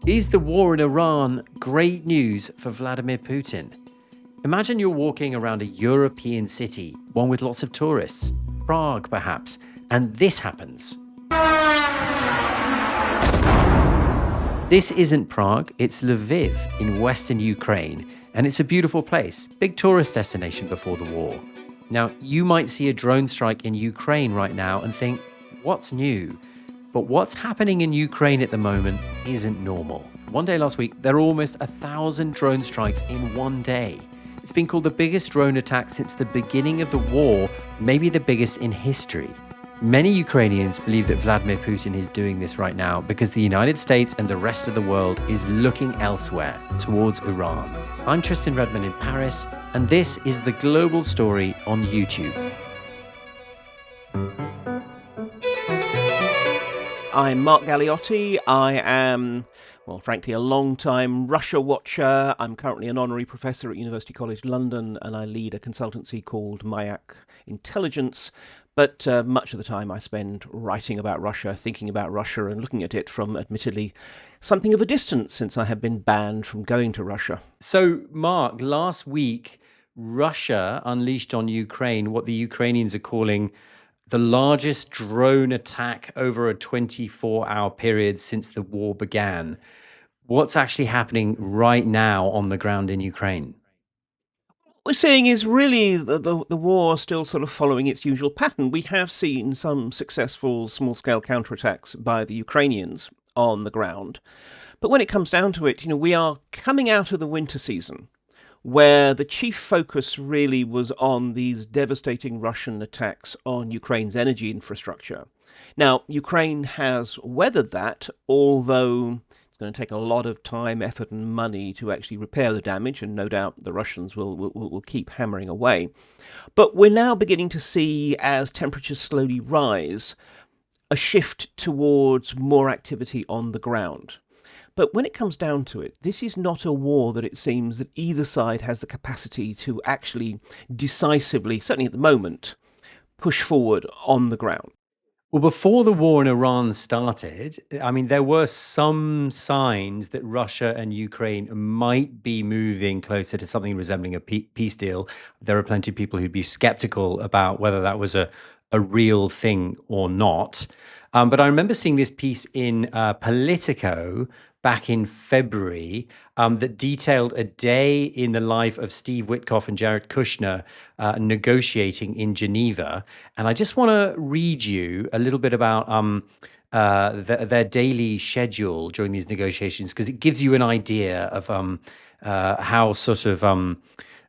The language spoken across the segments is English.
Is the war in Iran great news for Vladimir Putin? Imagine you're walking around a European city, one with lots of tourists, Prague perhaps, and this happens. This isn't Prague, it's Lviv in western Ukraine, and it's a beautiful place, big tourist destination before the war. Now, you might see a drone strike in Ukraine right now and think, what's new? But what's happening in Ukraine at the moment isn't normal. One day last week, there were almost 1,000 drone strikes in one day. It's been called the biggest drone attack since the beginning of the war, maybe the biggest in history. Many Ukrainians believe that Vladimir Putin is doing this right now because the United States and the rest of the world is looking elsewhere, towards Iran. I'm Tristan Redman in Paris, and this is The Global Story on YouTube. I'm Mark Galeotti. I am, well, frankly, a long-time Russia watcher. I'm currently an honorary professor at University College London, and I lead a consultancy called Mayak Intelligence. But much of the time I spend writing about Russia, thinking about Russia, and looking at it from, admittedly, something of a distance since I have been banned from going to Russia. So, Mark, last week, Russia unleashed on Ukraine what the Ukrainians are calling the largest drone attack over a 24-hour period since the war began. What's actually happening right now on the ground in Ukraine? What we're seeing is really the war still sort of following its usual pattern. We have seen some successful small-scale counterattacks by the Ukrainians on the ground. But when it comes down to it, we are coming out of the winter season, where the chief focus really was on these devastating Russian attacks on Ukraine's energy infrastructure. Now, Ukraine has weathered that, although it's going to take a lot of time, effort and money to actually repair the damage, and no doubt the Russians will keep hammering away. But we're now beginning to see, as temperatures slowly rise, a shift towards more activity on the ground. But when it comes down to it, this is not a war that it seems that either side has the capacity to actually decisively, certainly at the moment, push forward on the ground. Well, before the war in Iran started, there were some signs that Russia and Ukraine might be moving closer to something resembling a peace deal. There are plenty of people who'd be skeptical about whether that was a real thing or not. But I remember seeing this piece in Politico back in February that detailed a day in the life of Steve Witkoff and Jared Kushner negotiating in Geneva. And I just want to read you a little bit about their daily schedule during these negotiations, because it gives you an idea of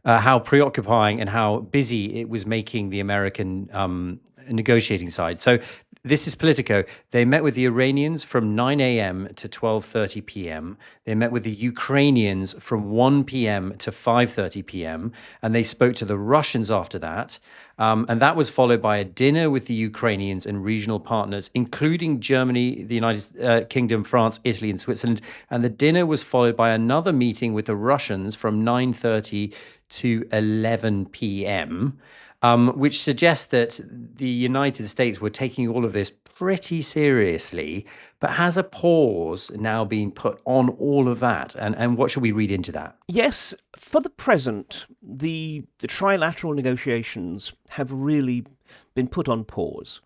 how preoccupying and how busy it was making the American negotiating side. So this is Politico. They met with the Iranians from 9 a.m. to 12:30 p.m. They met with the Ukrainians from 1 p.m. to 5:30 p.m. And they spoke to the Russians after that. And that was followed by a dinner with the Ukrainians and regional partners, including Germany, the United Kingdom, France, Italy, and Switzerland. And the dinner was followed by another meeting with the Russians from 9:30 to 11 p.m., which suggests that the United States were taking all of this pretty seriously. But has a pause now been put on all of that? And what should we read into that? Yes, for the present, the trilateral negotiations have really been put on pause.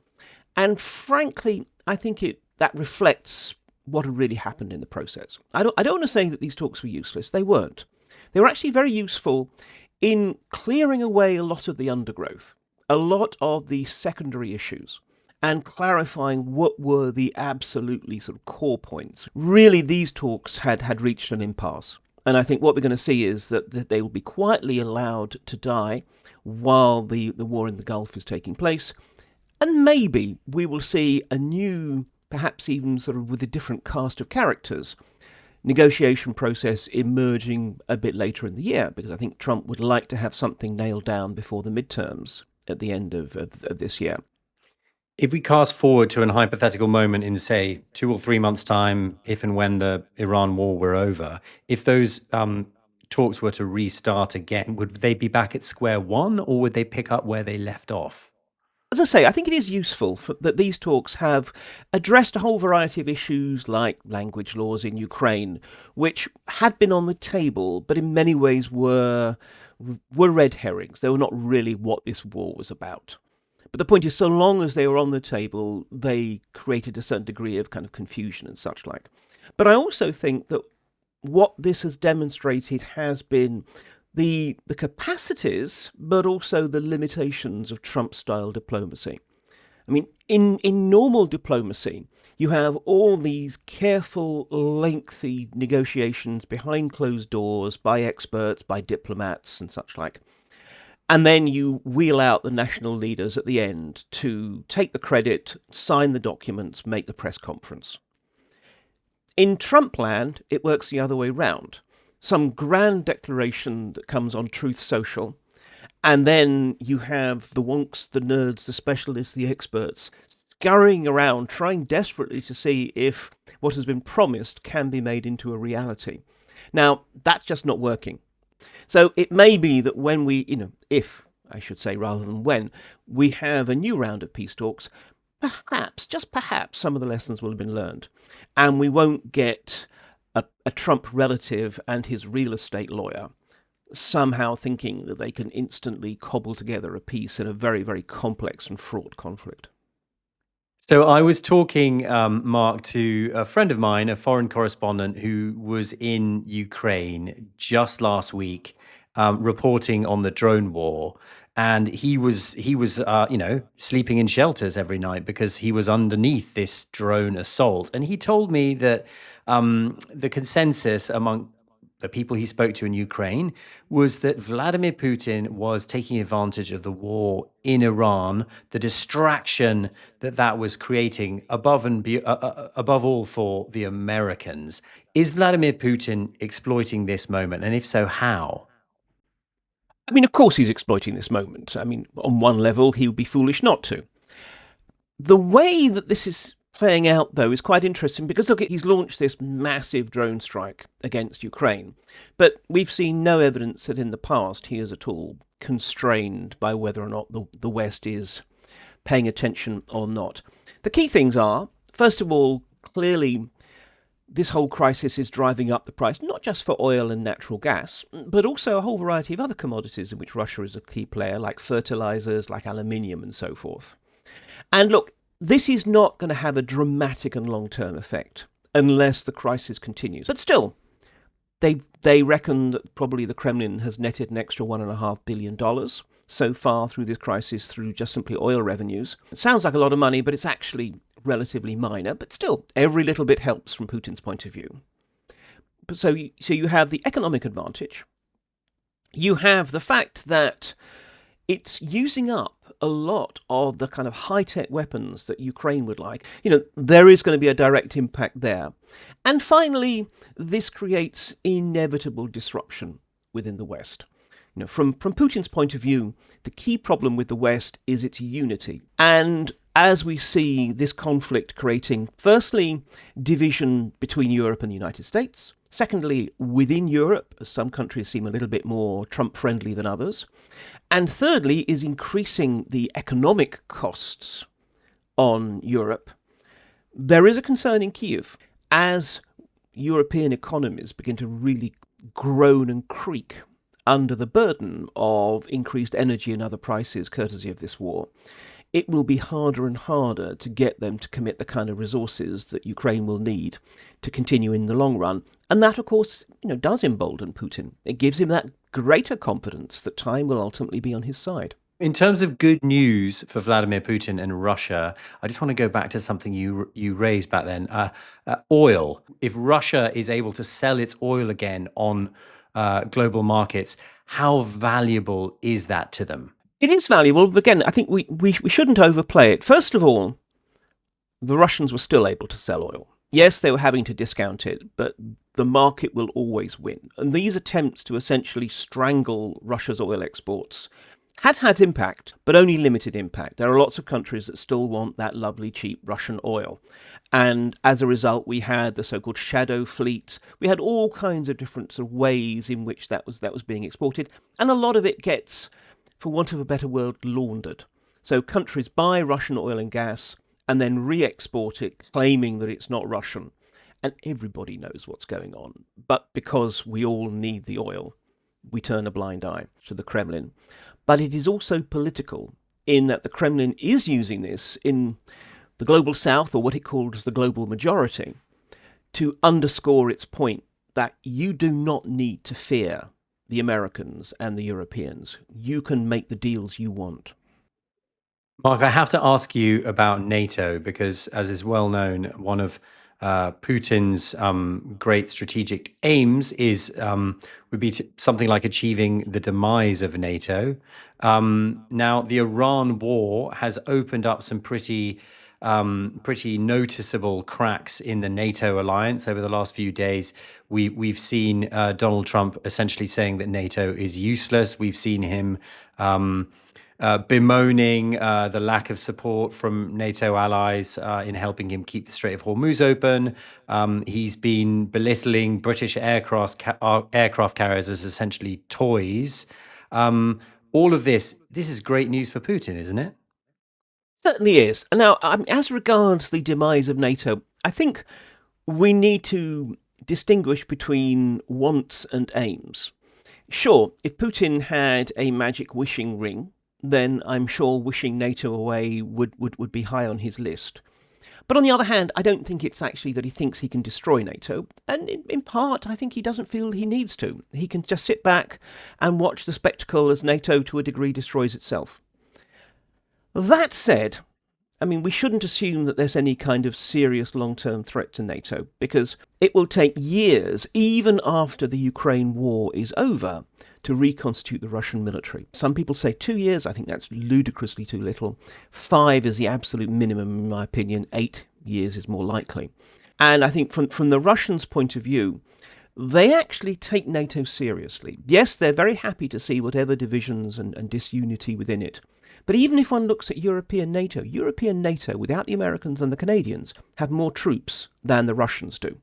And frankly, I think that reflects what had really happened in the process. I don't want to say that these talks were useless. They weren't. They were actually very useful in clearing away a lot of the undergrowth, a lot of the secondary issues, and clarifying what were the absolutely sort of core points. Really, these talks had reached an impasse. And I think what we're going to see is that they will be quietly allowed to die while the war in the Gulf is taking place. And maybe we will see a new, perhaps even sort of with a different cast of characters, negotiation process emerging a bit later in the year, because I think Trump would like to have something nailed down before the midterms at the end of this year. If we cast forward to an hypothetical moment in, say, 2 or 3 months' time, if and when the Iran war were over, if those talks were to restart again, would they be back at square one, or would they pick up where they left off? as I say, I think it is useful that these talks have addressed a whole variety of issues like language laws in Ukraine, which had been on the table, but in many ways were red herrings. They were not really what this war was about. But the point is, so long as they were on the table, they created a certain degree of kind of confusion and such like. But I also think that what this has demonstrated has been the capacities, but also the limitations of Trump-style diplomacy. I mean, in normal diplomacy, you have all these careful, lengthy negotiations behind closed doors by experts, by diplomats and such like. And then you wheel out the national leaders at the end to take the credit, sign the documents, make the press conference. In Trump land, it works the other way round. Some grand declaration that comes on Truth Social, and then you have the wonks, the nerds, the specialists, the experts scurrying around trying desperately to see if what has been promised can be made into a reality. Now, that's just not working. So it may be that when we, if, I should say, rather than when, we have a new round of peace talks, perhaps, just perhaps, some of the lessons will have been learned. And we won't get a Trump relative and his real estate lawyer somehow thinking that they can instantly cobble together a peace in a very, very complex and fraught conflict. So I was talking, Mark, to a friend of mine, a foreign correspondent who was in Ukraine just last week, reporting on the drone war, and he was sleeping in shelters every night because he was underneath this drone assault. And he told me that the consensus among the people he spoke to in Ukraine was that Vladimir Putin was taking advantage of the war in Iran, the distraction that was creating above all for the Americans. Is Vladimir Putin exploiting this moment? And if so, how? I mean, of course he's exploiting this moment. I mean, on one level, he would be foolish not to. The way that this is playing out, though, is quite interesting because, look, he's launched this massive drone strike against Ukraine, but we've seen no evidence that in the past he is at all constrained by whether or not the West is paying attention or not. The key things are, first of all, clearly this whole crisis is driving up the price, not just for oil and natural gas, but also a whole variety of other commodities in which Russia is a key player, like fertilizers, like aluminium and so forth. And look, this is not going to have a dramatic and long-term effect unless the crisis continues. But still, they reckon that probably the Kremlin has netted an extra $1.5 billion so far through this crisis through just simply oil revenues. It sounds like a lot of money, but it's actually relatively minor. But still, every little bit helps from Putin's point of view. But so you have the economic advantage. You have the fact that it's using up a lot of the kind of high-tech weapons that Ukraine would like. There is going to be a direct impact there. And finally, this creates inevitable disruption within the West. From Putin's point of view, the key problem with the West is its unity. And as we see this conflict creating, firstly, division between Europe and the United States. Secondly, within Europe, as some countries seem a little bit more Trump-friendly than others. And thirdly, is increasing the economic costs on Europe. There is a concern in Kyiv as European economies begin to really groan and creak under the burden of increased energy and other prices courtesy of this war. It will be harder and harder to get them to commit the kind of resources that Ukraine will need to continue in the long run. And that, of course, does embolden Putin. It gives him that greater confidence that time will ultimately be on his side. In terms of good news for Vladimir Putin and Russia, I just want to go back to something you raised back then. Oil. If Russia is able to sell its oil again on global markets, how valuable is that to them? It is valuable, but again, I think we shouldn't overplay it. First of all, the Russians were still able to sell oil. Yes, they were having to discount it, but the market will always win. And these attempts to essentially strangle Russia's oil exports had impact, but only limited impact. There are lots of countries that still want that lovely, cheap Russian oil. And as a result, we had the so-called shadow fleet. We had all kinds of different sort of ways in which that was being exported. And a lot of it gets, for want of a better word, laundered. So countries buy Russian oil and gas and then re-export it, claiming that it's not Russian. And everybody knows what's going on. But because we all need the oil, we turn a blind eye to the Kremlin. But it is also political, in that the Kremlin is using this in the global south, or what it calls the global majority, to underscore its point that you do not need to fear the Americans and the Europeans. You can make the deals you want. Mark, I have to ask you about NATO because, as is well known, one of Putin's great strategic aims is would be something like achieving the demise of NATO. Now, the Iran war has opened up some pretty noticeable cracks in the NATO alliance over the last few days. We've seen Donald Trump essentially saying that NATO is useless. We've seen him bemoaning the lack of support from NATO allies in helping him keep the Strait of Hormuz open. He's been belittling British aircraft carriers as essentially toys. All of this is great news for Putin, isn't it? Certainly is. Now, as regards the demise of NATO, I think we need to distinguish between wants and aims. Sure, if Putin had a magic wishing ring, then I'm sure wishing NATO away would be high on his list. But on the other hand, I don't think it's actually that he thinks he can destroy NATO. And in part, I think he doesn't feel he needs to. He can just sit back and watch the spectacle as NATO, to a degree, destroys itself. That said, I mean, we shouldn't assume that there's any kind of serious long-term threat to NATO, because it will take years, even after the Ukraine war is over, to reconstitute the Russian military. Some people say 2 years. I think that's ludicrously too little. 5 is the absolute minimum, in my opinion. 8 years is more likely. And I think from the Russians' point of view, they actually take NATO seriously. Yes, they're very happy to see whatever divisions and disunity within it. But even if one looks at European NATO, without the Americans and the Canadians, have more troops than the Russians do.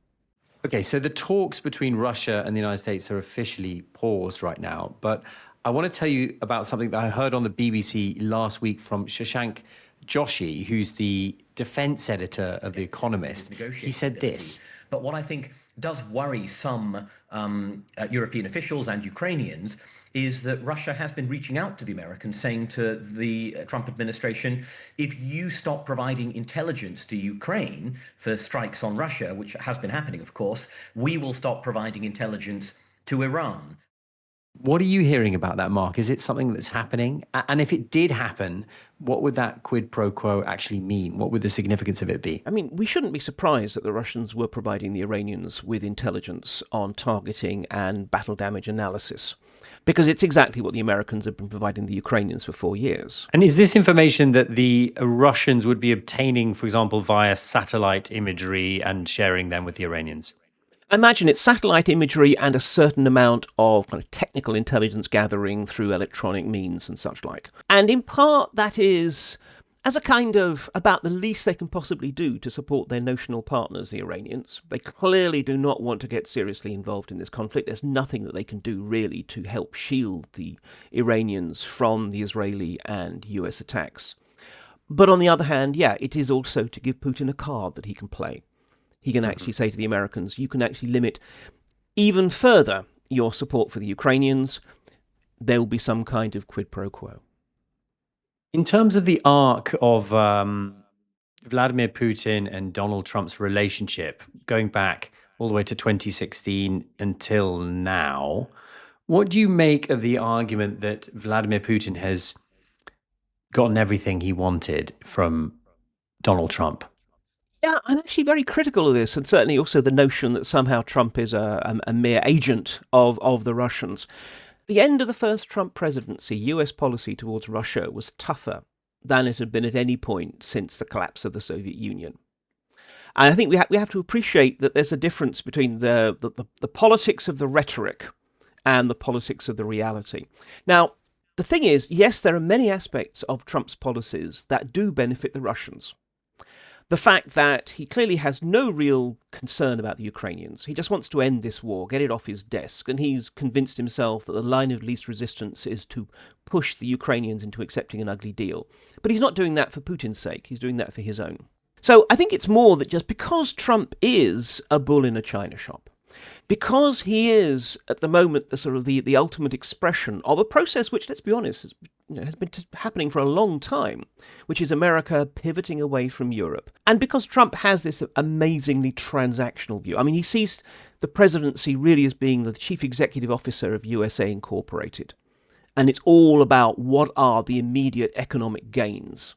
Okay, so the talks between Russia and the United States are officially paused right now. But I want to tell you about something that I heard on the BBC last week from Shashank Joshi, who's the defense editor of The Economist. He said this. But what I think does worry some European officials and Ukrainians is that Russia has been reaching out to the Americans, saying to the Trump administration, if you stop providing intelligence to Ukraine for strikes on Russia, which has been happening, of course, we will stop providing intelligence to Iran. What are you hearing about that, Mark? Is it something that's happening? And if it did happen, what would that quid pro quo actually mean? What would the significance of it be? I mean, we shouldn't be surprised that the Russians were providing the Iranians with intelligence on targeting and battle damage analysis, because it's exactly what the Americans have been providing the Ukrainians for 4 years. And is this information that the Russians would be obtaining, for example, via satellite imagery and sharing them with the Iranians? I imagine it's satellite imagery and a certain amount of kind of technical intelligence gathering through electronic means and such like. And in part, that is as a kind of about the least they can possibly do to support their notional partners, the Iranians. They clearly do not want to get seriously involved in this conflict. There's nothing that they can do really to help shield the Iranians from the Israeli and US attacks. But on the other hand, yeah, it is also to give Putin a card that he can play. He can actually say to the Americans, you can actually limit even further your support for the Ukrainians. There will be some kind of quid pro quo. In terms of the arc of Vladimir Putin and Donald Trump's relationship, going back all the way to 2016 until now, what do you make of the argument that Vladimir Putin has gotten everything he wanted from Donald Trump? Yeah, I'm actually very critical of this, and certainly also the notion that somehow Trump is a mere agent of the Russians. The end of the first Trump presidency, US policy towards Russia was tougher than it had been at any point since the collapse of the Soviet Union. And I think we have to appreciate that there's a difference between the politics of the rhetoric and the politics of the reality. Now, the thing is, yes, there are many aspects of Trump's policies that do benefit the Russians. the fact that he clearly has no real concern about the Ukrainians. He just wants to end this war, get it off his desk, and he's convinced himself that the line of least resistance is to push the Ukrainians into accepting an ugly deal. But he's not doing that for Putin's sake, he's doing that for his own. So I think it's more that just because Trump is a bull in a china shop, because he is, at the moment, the sort of the ultimate expression of a process which, let's be honest, has been happening for a long time, which is America pivoting away from Europe. And because Trump has this amazingly transactional view. I mean, he sees the presidency really as being the chief executive officer of USA Incorporated. And it's all about what are the immediate economic gains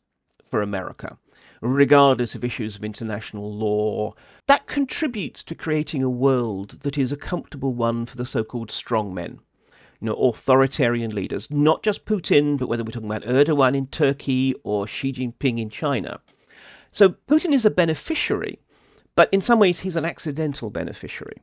for America, regardless of issues of international law. That contributes to creating a world that is a comfortable one for the so-called strongmen. Authoritarian leaders, not just Putin, but whether we're talking about Erdogan in Turkey or Xi Jinping in China. So Putin is a beneficiary, but in some ways he's an accidental beneficiary.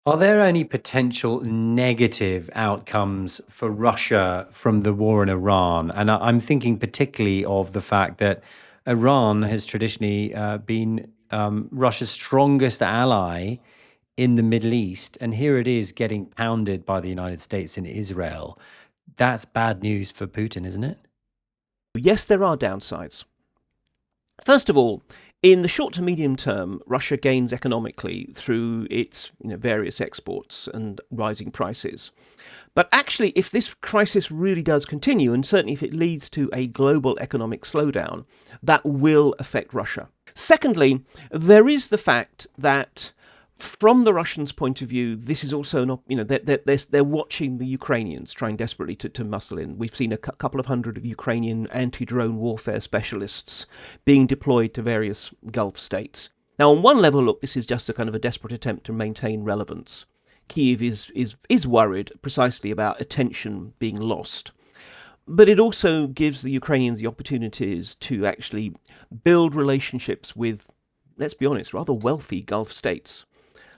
Are there any potential negative outcomes for Russia from the war in Iran? And I'm thinking particularly of the fact that Iran has traditionally been Russia's strongest ally in the Middle East, and here it is getting pounded by the United States and Israel. That's bad news for Putin, isn't it? Yes, there are downsides. First of all, in the short to medium term, Russia gains economically through its various exports and rising prices. But actually, if this crisis really does continue, and certainly if it leads to a global economic slowdown, that will affect Russia. Secondly, there is the fact that from the Russians' point of view, this is also not, they're watching the Ukrainians trying desperately to muscle in. We've seen a couple of hundred of Ukrainian anti-drone warfare specialists being deployed to various Gulf states. Now, on one level, look, this is just a kind of a desperate attempt to maintain relevance. Kyiv is worried precisely about attention being lost. But it also gives the Ukrainians the opportunities to actually build relationships with, let's be honest, rather wealthy Gulf states.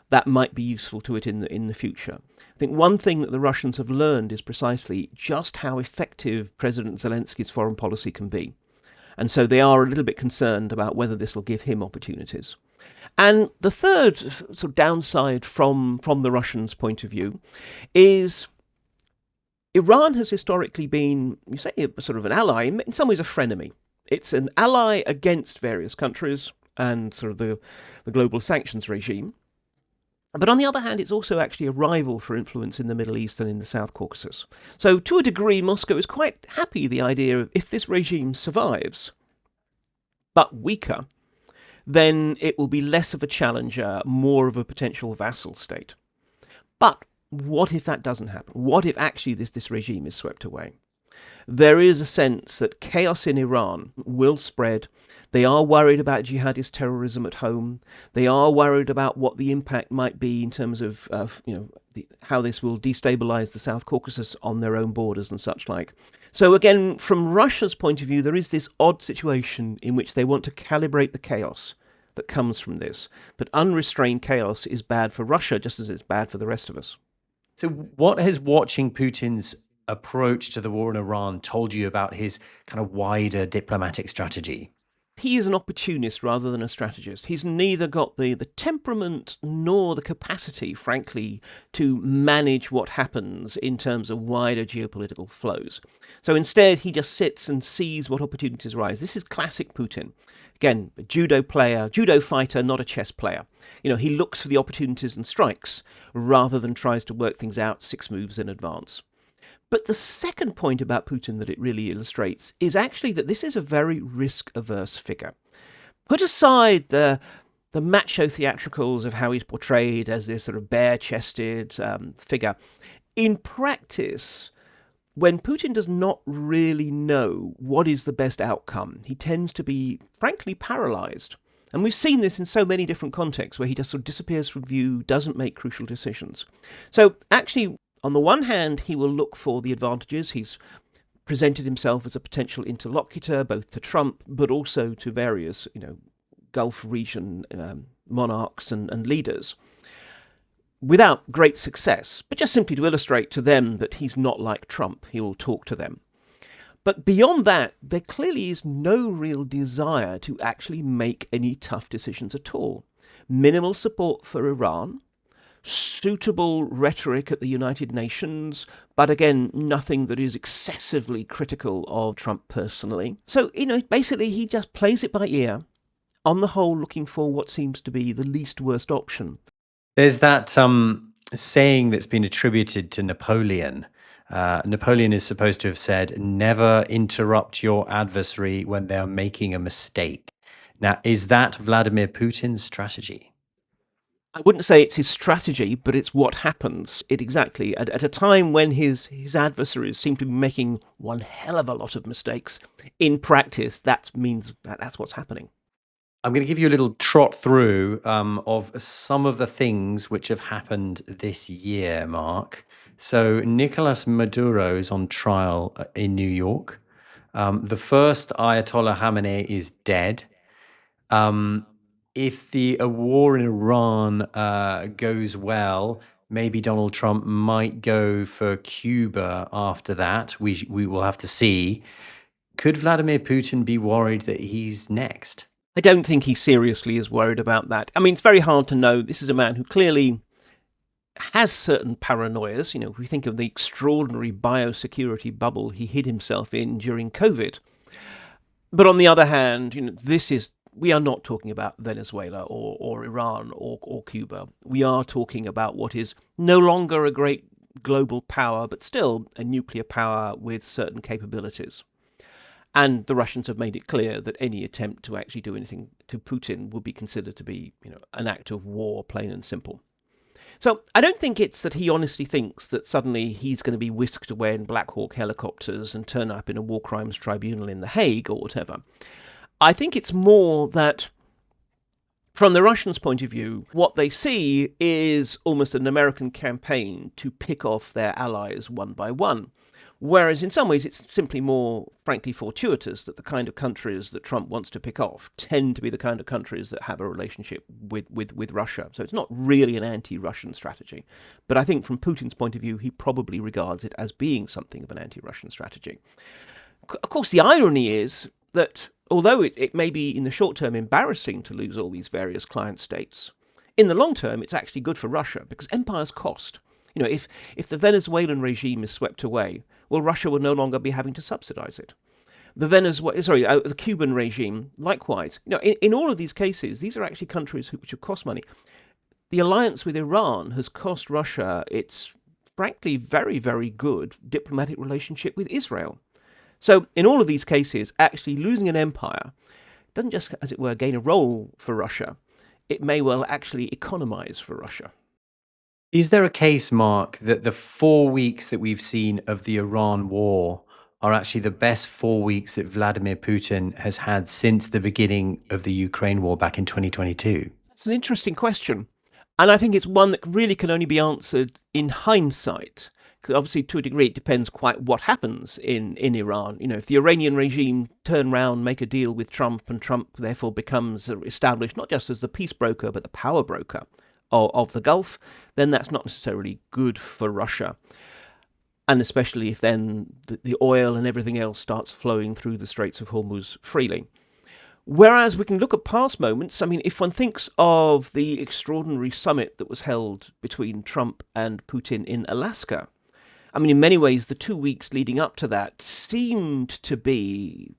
That might be useful to it in the future. I think one thing that the Russians have learned is precisely just how effective President Zelensky's foreign policy can be. And so they are a little bit concerned about whether this will give him opportunities. And the third sort of downside from the Russians' point of view is Iran has historically been, you say, a sort of an ally, in some ways a frenemy. It's an ally against various countries and sort of the global sanctions regime. But on the other hand, it's also actually a rival for influence in the Middle East and in the South Caucasus. So to a degree, Moscow is quite happy the idea of if this regime survives, but weaker, then it will be less of a challenger, more of a potential vassal state. But what if that doesn't happen? What if actually this regime is swept away? There is a sense that chaos in Iran will spread. They are worried about jihadist terrorism at home. They are worried about what the impact might be in terms of how this will destabilize the South Caucasus on their own borders and such like. So again, from Russia's point of view, there is this odd situation in which they want to calibrate the chaos that comes from this. But unrestrained chaos is bad for Russia just as it's bad for the rest of us. So what has watching Putin's approach to the war in Iran told you about his kind of wider diplomatic strategy? He is an opportunist rather than a strategist. He's neither got the temperament nor the capacity, frankly, to manage what happens in terms of wider geopolitical flows. So instead, he just sits and sees what opportunities arise. This is classic Putin. Again, a judo fighter, not a chess player. He looks for the opportunities and strikes rather than tries to work things out 6 moves in advance. But the second point about Putin that it really illustrates is actually that this is a very risk-averse figure. Put aside the macho theatricals of how he's portrayed as this sort of bare-chested figure. In practice, when Putin does not really know what is the best outcome, he tends to be, frankly, paralyzed. And we've seen this in so many different contexts where he just sort of disappears from view, doesn't make crucial decisions. So actually, on the one hand, he will look for the advantages. He's presented himself as a potential interlocutor, both to Trump, but also to various, Gulf region monarchs and leaders, without great success, but just simply to illustrate to them that he's not like Trump. He will talk to them. But beyond that, there clearly is no real desire to actually make any tough decisions at all. Minimal support for Iran, suitable rhetoric at the United Nations, but again, nothing that is excessively critical of Trump personally. So, basically he just plays it by ear, on the whole looking for what seems to be the least worst option. There's that saying that's been attributed to Napoleon. Napoleon is supposed to have said, never interrupt your adversary when they're making a mistake. Now, is that Vladimir Putin's strategy? I wouldn't say it's his strategy, but it's what happens. Exactly. At a time when his adversaries seem to be making one hell of a lot of mistakes, in practice, that means that's what's happening. I'm going to give you a little trot through of some of the things which have happened this year, Mark. So Nicolas Maduro is on trial in New York. The first Ayatollah Khamenei is dead. If the war in Iran goes well, maybe Donald Trump might go for Cuba after that. We will have to see. Could Vladimir Putin be worried that he's next? I don't think he seriously is worried about that. I mean, it's very hard to know. This is a man who clearly has certain paranoias. If we think of the extraordinary biosecurity bubble he hid himself in during COVID. But on the other hand, we are not talking about Venezuela or Iran or Cuba. We are talking about what is no longer a great global power, but still a nuclear power with certain capabilities. And the Russians have made it clear that any attempt to actually do anything to Putin would be considered to be, an act of war, plain and simple. So I don't think it's that he honestly thinks that suddenly he's going to be whisked away in Black Hawk helicopters and turn up in a war crimes tribunal in The Hague or whatever. I think it's more that, from the Russians' point of view, what they see is almost an American campaign to pick off their allies one by one. Whereas in some ways it's simply more, frankly, fortuitous that the kind of countries that Trump wants to pick off tend to be the kind of countries that have a relationship with Russia. So it's not really an anti-Russian strategy. But I think from Putin's point of view, he probably regards it as being something of an anti-Russian strategy. Of course, the irony is that although it may be in the short term embarrassing to lose all these various client states, in the long term it's actually good for Russia because empires cost. If the Venezuelan regime is swept away, well, Russia will no longer be having to subsidize it. The Cuban regime, likewise. In all of these cases, these are actually countries which have cost money. The alliance with Iran has cost Russia its, frankly, very, very good diplomatic relationship with Israel. So in all of these cases, actually losing an empire doesn't just, as it were, gain a role for Russia. It may well actually economize for Russia. Is there a case, Mark, that the 4 weeks that we've seen of the Iran war are actually the best 4 weeks that Vladimir Putin has had since the beginning of the Ukraine war back in 2022? It's an interesting question. And I think it's one that really can only be answered in hindsight. Because obviously, to a degree, it depends quite what happens in Iran. If the Iranian regime turn round, make a deal with Trump, and Trump therefore becomes established not just as the peace broker, but the power broker of the Gulf, then that's not necessarily good for Russia. And especially if then the oil and everything else starts flowing through the Straits of Hormuz freely. Whereas we can look at past moments. I mean, if one thinks of the extraordinary summit that was held between Trump and Putin in Alaska, I mean, in many ways, the 2 weeks leading up to that seemed to be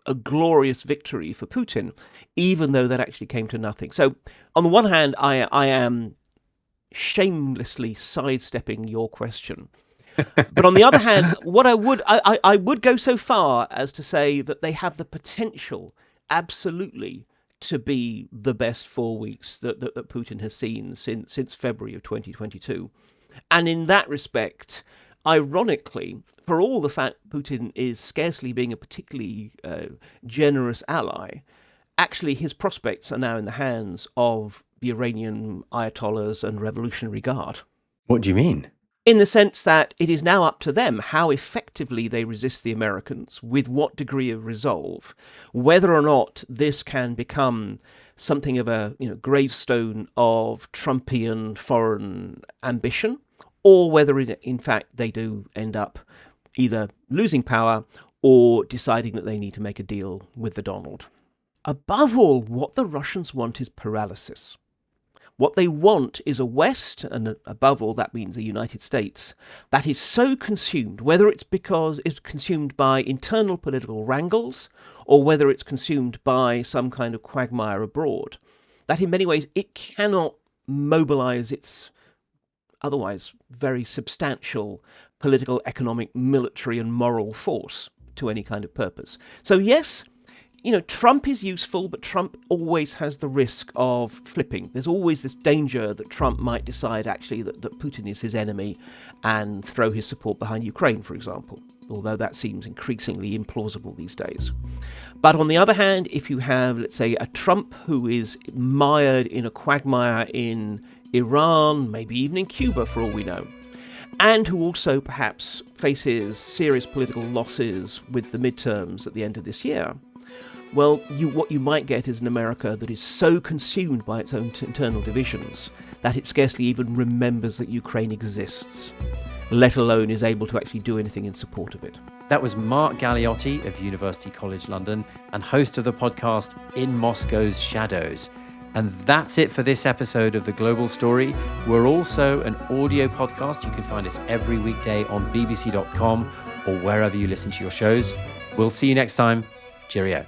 a glorious victory for Putin, even though that actually came to nothing. So on the one hand, I am shamelessly sidestepping your question. But on the other hand, what I would go so far as to say that they have the potential, absolutely, to be the best 4 weeks that Putin has seen since February of 2022. And in that respect, ironically, for all the fact Putin is scarcely being a particularly generous ally, actually his prospects are now in the hands of the Iranian Ayatollahs and Revolutionary Guard. What do you mean? In the sense that it is now up to them how effectively they resist the Americans, with what degree of resolve, whether or not this can become something of a gravestone of Trumpian foreign ambition, or whether in fact they do end up either losing power or deciding that they need to make a deal with the Donald. Above all, what the Russians want is paralysis. What they want is a West, and above all that means the United States, that is so consumed, whether it's because it's consumed by internal political wrangles or whether it's consumed by some kind of quagmire abroad, that in many ways it cannot mobilize its otherwise very substantial political, economic, military and moral force to any kind of purpose. So yes, Trump is useful, but Trump always has the risk of flipping. There's always this danger that Trump might decide actually that Putin is his enemy and throw his support behind Ukraine, for example, although that seems increasingly implausible these days. But on the other hand, if you have, let's say, a Trump who is mired in a quagmire in Iran, maybe even in Cuba for all we know, and who also perhaps faces serious political losses with the midterms at the end of this year, well, what you might get is an America that is so consumed by its own internal divisions that it scarcely even remembers that Ukraine exists, let alone is able to actually do anything in support of it. That was Mark Galeotti of University College London and host of the podcast In Moscow's Shadows. And that's it for this episode of The Global Story. We're also an audio podcast. You can find us every weekday on bbc.com or wherever you listen to your shows. We'll see you next time. Cheerio.